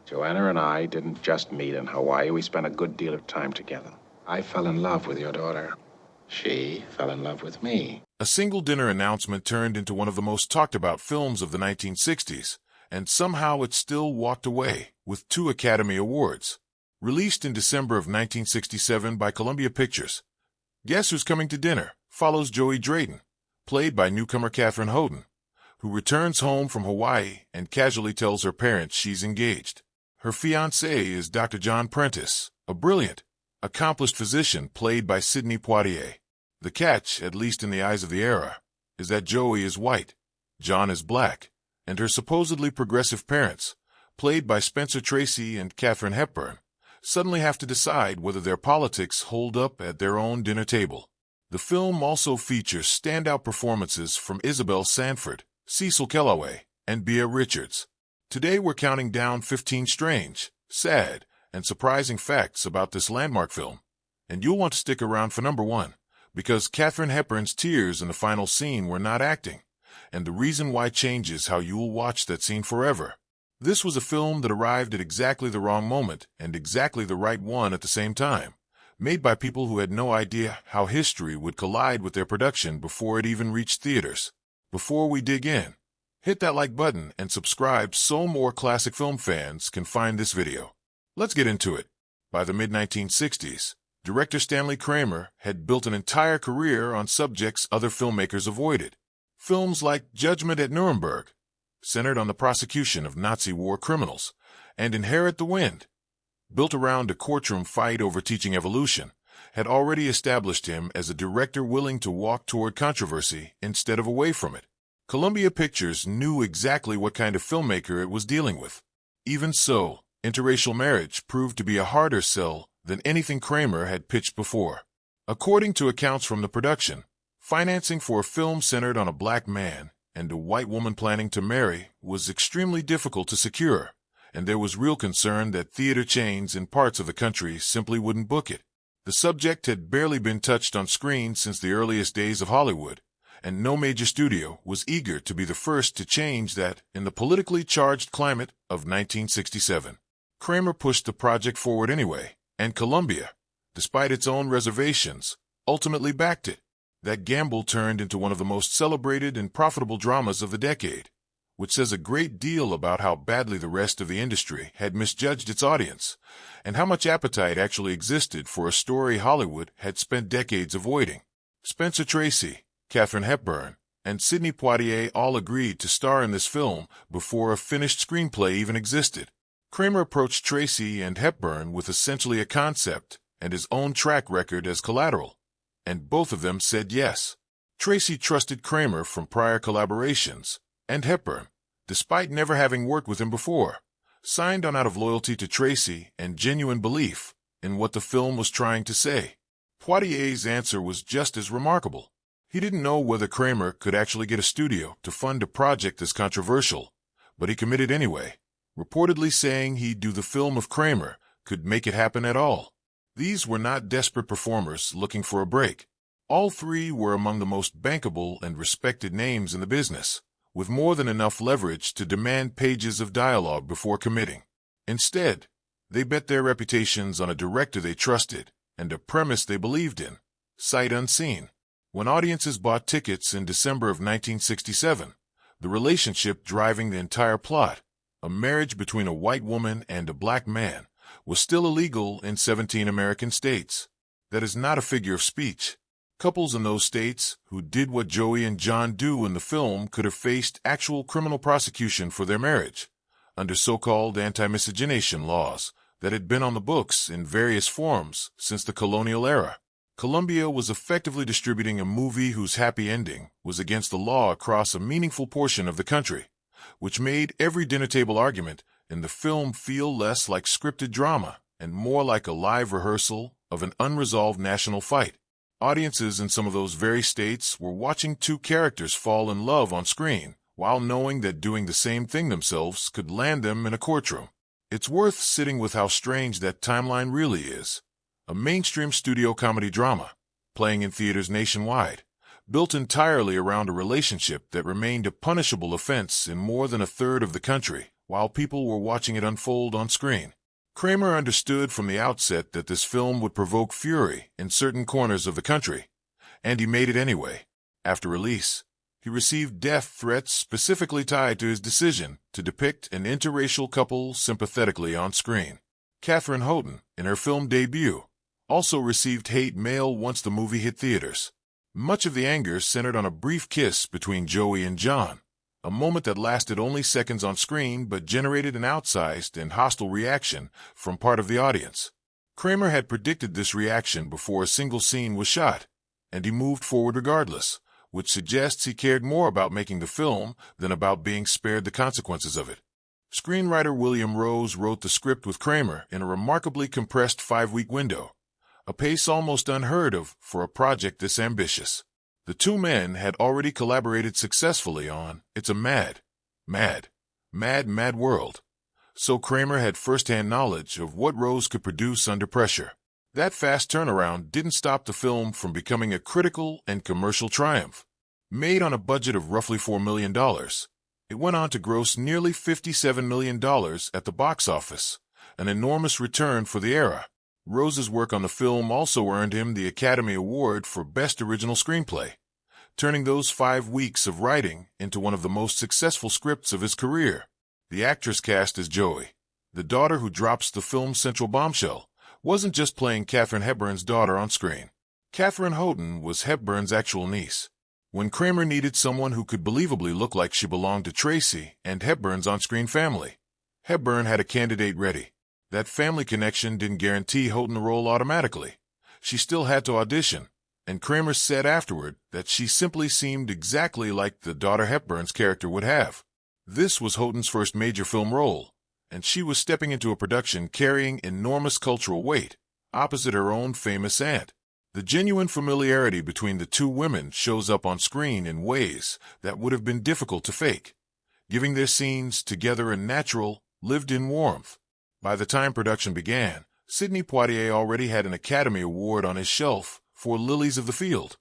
Joanna and I didn't just meet in Hawaii. We spent a good deal of time together. I fell in love with your daughter. She fell in love with me. A single dinner announcement turned into one of the most talked about films of the 1960s, and somehow it still walked away with 2 Academy Awards. Released in December of 1967 by Columbia Pictures, Guess Who's Coming to Dinner follows Joey Drayton, played by newcomer Katharine Hepburn, who returns home from Hawaii and casually tells her parents she's engaged. Her fiancé is Dr. John Prentice, a brilliant, accomplished physician played by Sidney Poitier. The catch, at least in the eyes of the era, is that Joey is white, John is black, and her supposedly progressive parents, played by Spencer Tracy and Katharine Hepburn, suddenly have to decide whether their politics hold up at their own dinner table. The film also features standout performances from Isabel Sanford, Cecil Kellaway, and Bea Richards. Today we're counting down 15 strange, sad, and surprising facts about this landmark film, and you'll want to stick around for number 1, because Katharine Hepburn's tears in the final scene were not acting, and the reason why changes how you'll watch that scene forever. This was a film that arrived at exactly the wrong moment and exactly the right one at the same time, made by people who had no idea how history would collide with their production before it even reached theaters. Before we dig in, hit that like button and subscribe so more classic film fans can find this video. Let's get into it. By the mid-1960s, director Stanley Kramer had built an entire career on subjects other filmmakers avoided. Films like Judgment at Nuremberg, centered on the prosecution of Nazi war criminals, and Inherit the Wind, built around a courtroom fight over teaching evolution, had already established him as a director willing to walk toward controversy instead of away from it. Columbia Pictures knew exactly what kind of filmmaker it was dealing with. Even so, Interracial Marriage proved to be a harder sell than anything Kramer had pitched before. According to accounts from the production, financing for a film centered on a black man and a white woman planning to marry was extremely difficult to secure, and there was real concern that theater chains in parts of the country simply wouldn't book it. The subject had barely been touched on screen since the earliest days of Hollywood, and no major studio was eager to be the first to change that in the politically charged climate of 1967. Kramer pushed the project forward anyway, and Columbia, despite its own reservations, ultimately backed it. That gamble turned into one of the most celebrated and profitable dramas of the decade, which says a great deal about how badly the rest of the industry had misjudged its audience, and how much appetite actually existed for a story Hollywood had spent decades avoiding. Spencer Tracy, Katharine Hepburn, and Sidney Poitier all agreed to star in this film before a finished screenplay even existed. Kramer approached Tracy and Hepburn with essentially a concept and his own track record as collateral, and both of them said yes. Tracy trusted Kramer from prior collaborations, and Hepburn, despite never having worked with him before, signed on out of loyalty to Tracy and genuine belief in what the film was trying to say. Poitier's answer was just as remarkable. He didn't know whether Kramer could actually get a studio to fund a project as controversial, but he committed anyway, reportedly saying he'd do the film if Kramer could make it happen at all. These were not desperate performers looking for a break. All 3 were among the most bankable and respected names in the business, with more than enough leverage to demand pages of dialogue before committing. Instead, they bet their reputations on a director they trusted and a premise they believed in, sight unseen. When audiences bought tickets in December of 1967, the relationship driving the entire plot, a marriage between a white woman and a black man, was still illegal in 17 American states. That is not a figure of speech. Couples in those states who did what Joey and John do in the film could have faced actual criminal prosecution for their marriage, under so-called anti-miscegenation laws that had been on the books in various forms since the colonial era. Columbia was effectively distributing a movie whose happy ending was against the law across a meaningful portion of the country, which made every dinner table argument in the film feel less like scripted drama and more like a live rehearsal of an unresolved national fight. Audiences in some of those very states were watching 2 characters fall in love on screen while knowing that doing the same thing themselves could land them in a courtroom. It's worth sitting with how strange that timeline really is. A mainstream studio comedy drama, playing in theaters nationwide, built entirely around a relationship that remained a punishable offense in more than a third of the country, while people were watching it unfold on screen. Kramer understood from the outset that this film would provoke fury in certain corners of the country, and he made it anyway. After release, he received death threats specifically tied to his decision to depict an interracial couple sympathetically on screen. Katharine Hepburn, in her film debut, also received hate mail once the movie hit theaters. Much of the anger centered on a brief kiss between Joey and John, a moment that lasted only seconds on screen but generated an outsized and hostile reaction from part of the audience. Kramer had predicted this reaction before a single scene was shot, and he moved forward regardless, which suggests he cared more about making the film than about being spared the consequences of it. Screenwriter William Rose wrote the script with Kramer in a remarkably compressed 5-week window, a pace almost unheard of for a project this ambitious. The two men had already collaborated successfully on It's a Mad, Mad, Mad, Mad World, so Kramer had first-hand knowledge of what Rose could produce under pressure. That fast turnaround didn't stop the film from becoming a critical and commercial triumph. Made on a budget of roughly $4 million, it went on to gross nearly $57 million at the box office, an enormous return for the era. Rose's work on the film also earned him the Academy Award for Best Original Screenplay, turning those 5 weeks of writing into one of the most successful scripts of his career. The actress cast as Joey, the daughter who drops the film's central bombshell, wasn't just playing Katharine Hepburn's daughter on screen. Katharine Hepburn was Hepburn's actual niece. When Kramer needed someone who could believably look like she belonged to Tracy and Hepburn's on-screen family, Hepburn had a candidate ready. That family connection didn't guarantee Houghton the role automatically. She still had to audition, and Kramer said afterward that she simply seemed exactly like the daughter Hepburn's character would have. This was Houghton's first major film role, and she was stepping into a production carrying enormous cultural weight, opposite her own famous aunt. The genuine familiarity between the two women shows up on screen in ways that would have been difficult to fake, giving their scenes together a natural, lived-in warmth. By the time production began, Sidney Poitier already had an Academy Award on his shelf for Lilies of the Field,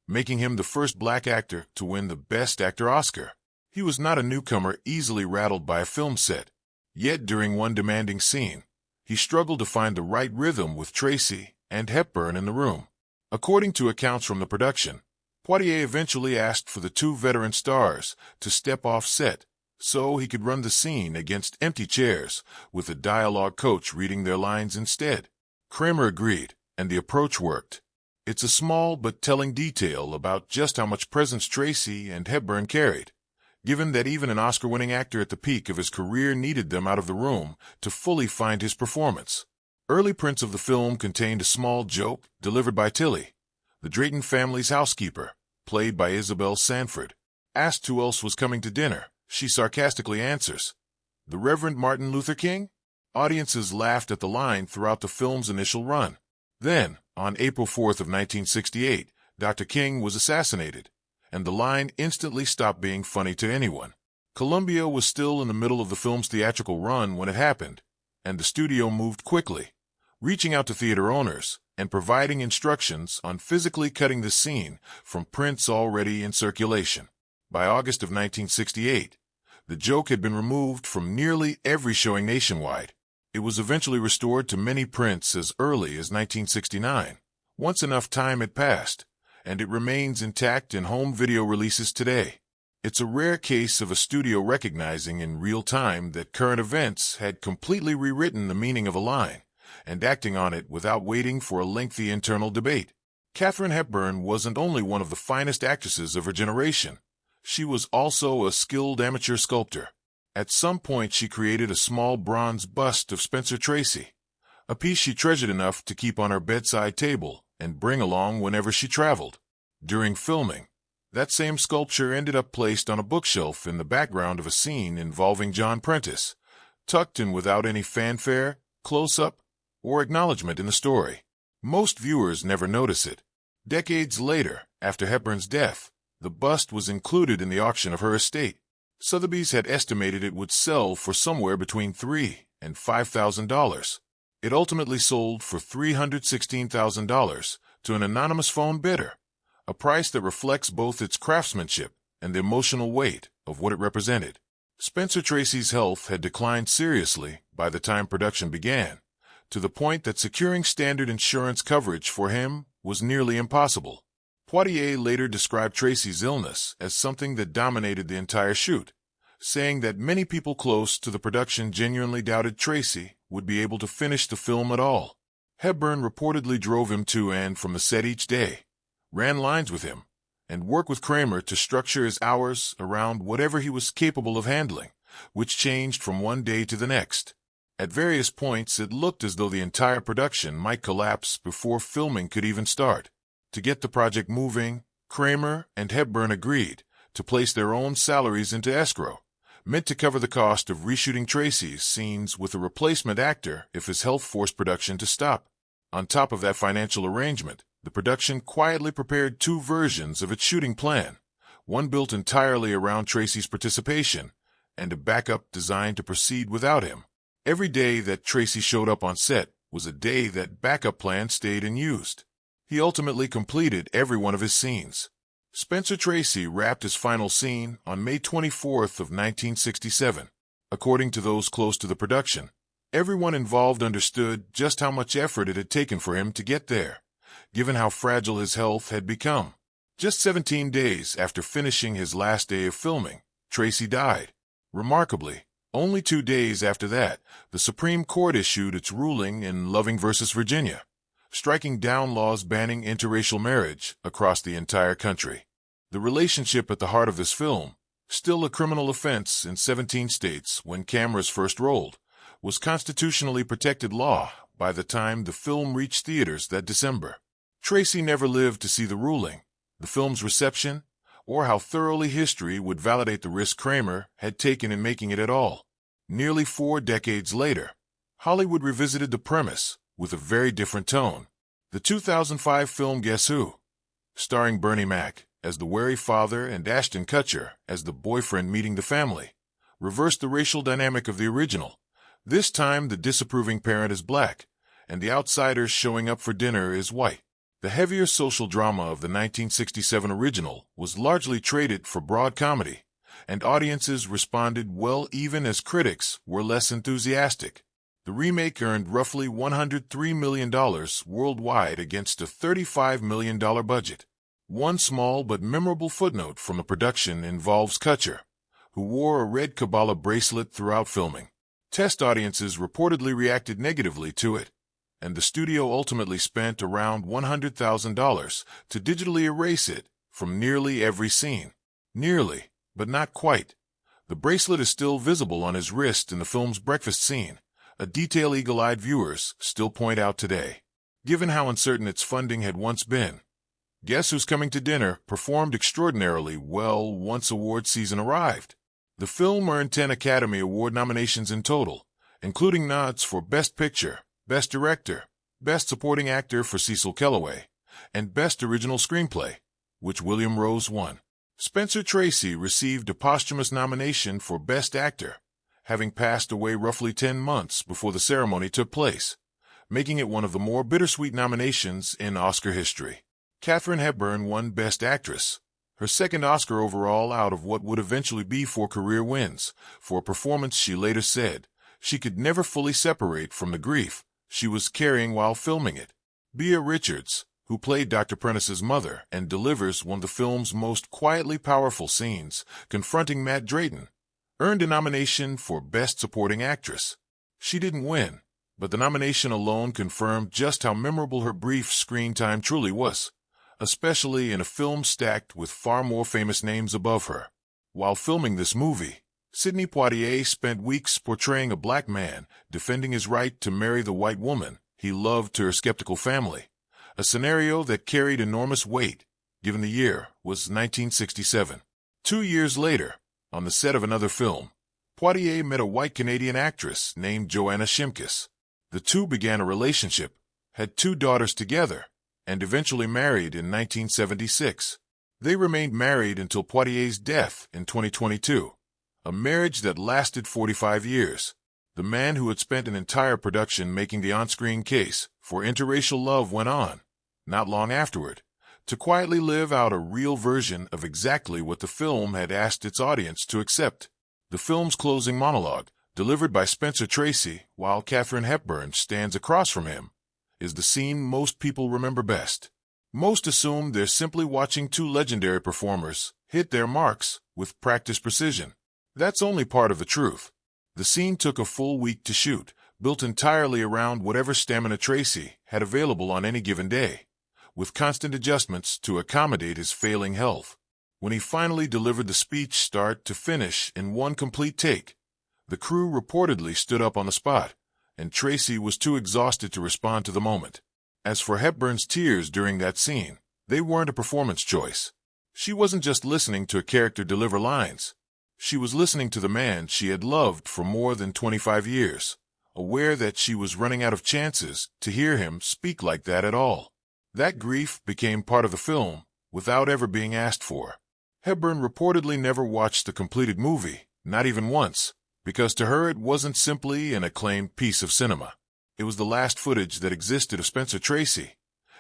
making him the first black actor to win the Best Actor Oscar. He was not a newcomer easily rattled by a film set, yet during one demanding scene, he struggled to find the right rhythm with Tracy and Hepburn in the room. According to accounts from the production, Poitier eventually asked for the two veteran stars to step off set so he could run the scene against empty chairs with a dialogue coach reading their lines instead. Kramer agreed, and the approach worked. It's a small but telling detail about just how much presence Tracy and Hepburn carried, given that even an Oscar-winning actor at the peak of his career needed them out of the room to fully find his performance. Early prints of the film contained a small joke delivered by Tilly, the Drayton family's housekeeper, played by Isabel Sanford. Asked who else was coming to dinner, she sarcastically answers, "The Reverend Martin Luther King?" Audiences laughed at the line throughout the film's initial run. Then, on April 4th of 1968, Dr. King was assassinated, and the line instantly stopped being funny to anyone. Columbia was still in the middle of the film's theatrical run when it happened, and the studio moved quickly, reaching out to theater owners and providing instructions on physically cutting the scene from prints already in circulation. By August of 1968, the joke had been removed from nearly every showing nationwide. It was eventually restored to many prints as early as 1969, once enough time had passed, and it remains intact in home video releases today. It's a rare case of a studio recognizing in real time that current events had completely rewritten the meaning of a line, and acting on it without waiting for a lengthy internal debate. Katharine Hepburn wasn't only one of the finest actresses of her generation, she was also a skilled amateur sculptor. At some point she created a small bronze bust of Spencer Tracy, a piece she treasured enough to keep on her bedside table and bring along whenever she traveled. During filming, that same sculpture ended up placed on a bookshelf in the background of a scene involving John Prentice, tucked in without any fanfare, close-up, or acknowledgement in the story. Most viewers never notice it. Decades later, after Hepburn's death, the bust was included in the auction of her estate. Sotheby's had estimated it would sell for somewhere between $3,000 and $5,000. It ultimately sold for $316,000 to an anonymous phone bidder, a price that reflects both its craftsmanship and the emotional weight of what it represented. Spencer Tracy's health had declined seriously by the time production began, to the point that securing standard insurance coverage for him was nearly impossible. Poitier later described Tracy's illness as something that dominated the entire shoot, saying that many people close to the production genuinely doubted Tracy would be able to finish the film at all. Hepburn reportedly drove him to and from the set each day, ran lines with him, and worked with Kramer to structure his hours around whatever he was capable of handling, which changed from one day to the next. At various points, it looked as though the entire production might collapse before filming could even start. To get the project moving, Kramer and Hepburn agreed to place their own salaries into escrow, meant to cover the cost of reshooting Tracy's scenes with a replacement actor if his health forced production to stop. On top of that financial arrangement, the production quietly prepared two versions of its shooting plan, one built entirely around Tracy's participation, and a backup designed to proceed without him. Every day that Tracy showed up on set was a day that backup plan stayed unused. He ultimately completed every one of his scenes. Spencer Tracy wrapped his final scene on May 24th of 1967. According to those close to the production, everyone involved understood just how much effort it had taken for him to get there, given how fragile his health had become. Just 17 days after finishing his last day of filming, Tracy died. Remarkably, only 2 days after that, the Supreme Court issued its ruling in Loving v. Virginia, striking down laws banning interracial marriage across the entire country. The relationship at the heart of this film, still a criminal offense in 17 states when cameras first rolled, was constitutionally protected law by the time the film reached theaters that December. Tracy never lived to see the ruling, the film's reception, or how thoroughly history would validate the risk Kramer had taken in making it at all. Nearly 4 decades later, Hollywood revisited the premise with a very different tone. The 2005 film Guess Who, starring Bernie Mac as the wary father and Ashton Kutcher as the boyfriend meeting the family, reversed the racial dynamic of the original. This time the disapproving parent is black, and the outsider showing up for dinner is white. The heavier social drama of the 1967 original was largely traded for broad comedy, and audiences responded well even as critics were less enthusiastic. The remake earned roughly $103 million worldwide against a $35 million budget. One small but memorable footnote from the production involves Kutcher, who wore a red Kabbalah bracelet throughout filming. Test audiences reportedly reacted negatively to it, and the studio ultimately spent around $100,000 to digitally erase it from nearly every scene. Nearly, but not quite. The bracelet is still visible on his wrist in the film's breakfast scene, a detail eagle-eyed viewers still point out today. Given how uncertain its funding had once been, Guess Who's Coming to Dinner performed extraordinarily well once award season arrived. The film earned 10 Academy Award nominations in total, including nods for Best Picture, Best Director, Best Supporting Actor for Cecil Kellaway, and Best Original Screenplay, which William Rose won. Spencer Tracy received a posthumous nomination for Best Actor, having passed away roughly 10 months before the ceremony took place, making it one of the more bittersweet nominations in Oscar history. Katharine Hepburn won Best Actress, her second Oscar overall out of what would eventually be 4 career wins, for a performance she later said she could never fully separate from the grief she was carrying while filming it. Bea Richards, who played Dr. Prentice's mother and delivers one of the film's most quietly powerful scenes, confronting Matt Drayton, earned a nomination for Best Supporting Actress. She didn't win, but the nomination alone confirmed just how memorable her brief screen time truly was, especially in a film stacked with far more famous names above her. While filming this movie, Sidney Poitier spent weeks portraying a black man defending his right to marry the white woman he loved to her skeptical family, a scenario that carried enormous weight, given the year was 1967. 2 years later, on the set of another film, Poitier met a white Canadian actress named Joanna Shimkus. The two began a relationship, had 2 daughters together, and eventually married in 1976. They remained married until Poitier's death in 2022, a marriage that lasted 45 years. The man who had spent an entire production making the on-screen case for interracial love went on, not long afterward, to quietly live out a real version of exactly what the film had asked its audience to accept. The film's closing monologue, delivered by Spencer Tracy while Katharine Hepburn stands across from him, is the scene most people remember best. Most assume they're simply watching two legendary performers hit their marks with practiced precision. That's only part of the truth. The scene took a full week to shoot, built entirely around whatever stamina Tracy had available on any given day, with constant adjustments to accommodate his failing health. When he finally delivered the speech start to finish in one complete take, the crew reportedly stood up on the spot, and Tracy was too exhausted to respond to the moment. As for Hepburn's tears during that scene, they weren't a performance choice. She wasn't just listening to a character deliver lines. She was listening to the man she had loved for more than 25 years, aware that she was running out of chances to hear him speak like that at all. That grief became part of the film without ever being asked for. Hepburn reportedly never watched the completed movie, not even once, because to her it wasn't simply an acclaimed piece of cinema. It was the last footage that existed of Spencer Tracy,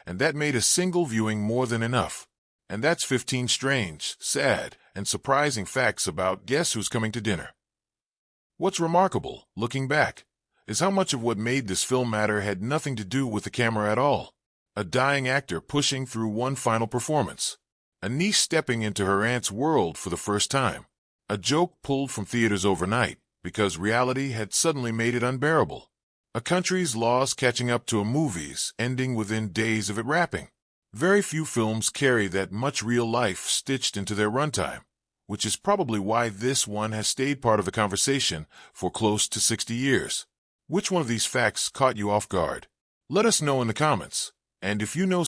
and that made a single viewing more than enough. And that's 15 strange, sad, and surprising facts about Guess Who's Coming to Dinner. What's remarkable, looking back, is how much of what made this film matter had nothing to do with the camera at all. A dying actor pushing through one final performance. A niece stepping into her aunt's world for the first time. A joke pulled from theaters overnight because reality had suddenly made it unbearable. A country's laws catching up to a movie's ending within days of it wrapping. Very few films carry that much real life stitched into their runtime, which is probably why this one has stayed part of the conversation for close to 60 years. Which one of these facts caught you off guard? Let us know in the comments, and if you know